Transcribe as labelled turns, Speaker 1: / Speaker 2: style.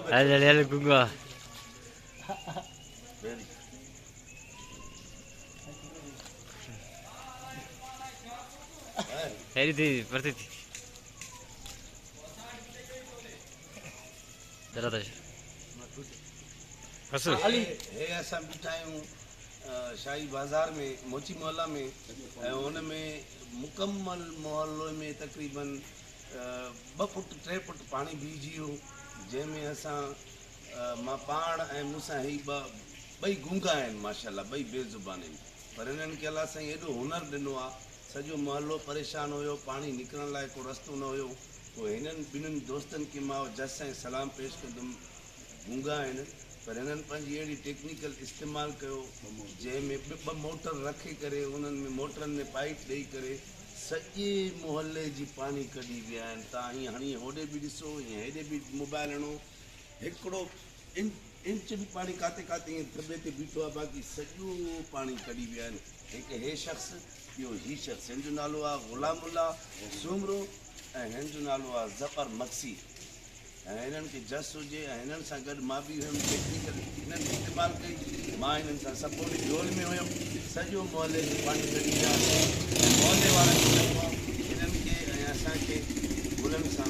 Speaker 1: Dale, Gunga. Heri pertiti. Jara dash. Hasu.
Speaker 2: Ali. हे असां बीठा आहियूं शाही बाज़ार में मोची मोहल्ला में ऐं हुन में मुकम्मल मोहल्ले में तक़रीबन 2 फुट 3 फुट पाणी बीहजी वियो जंहिंमें असां मां पाण ऐं मूंसां ही ॿई गूंगा आहिनि माशाल्लाह ॿई बेज़ुबान आहिनि पर हिननि खे अलाह साईं एॾो हुनर ॾिनो आहे सॼो मोहल्लो परेशान हुयो पाणी निकिरण लाइ को रस्तो न हुयो पोइ हिननि ॿिन्हिनि दोस्तनि खे मां जस सां सलाम पेश कंदुमि गूंगा आहिनि पर हिननि पंहिंजी अहिड़ी टेक्निकल इस्तेमालु कयो जंहिंमें 2 मोटर रखे करे उन्हनि में मोटरनि में पाइप ॾेई करे सॼे मोहल्ले जी पाणी कढी विया आहिनि तव्हां हीअं हाणे होॾे बि ॾिसो हीअं हेॾे बि मोबाइल हणो हिकिड़ो इंच बि पाणी काथे काथे ईअं दॿे ते बीठो आहे बाक़ी सॼो पाणी कढी विया आहिनि हिकु हे शख़्स ॿियो ही शख़्स हिन जो नालो आहे ग़ुलामुल्ला सूमरो ऐं हिन जो नालो आहे ज़फ़र मक्सी ऐं हिननि खे जस हुजे ऐं हिननि सां गॾु मां बि हुयुमि टेक्निकल हिननि इस्तेमालु कई मां हिननि सां सपोर्ट रोल में हुयुमि सॼो मोहल्ले जो पाणी कढी विया ऐं मोहल्ले वारनि खे हिननि खे ऐं असांखे गुलनि सां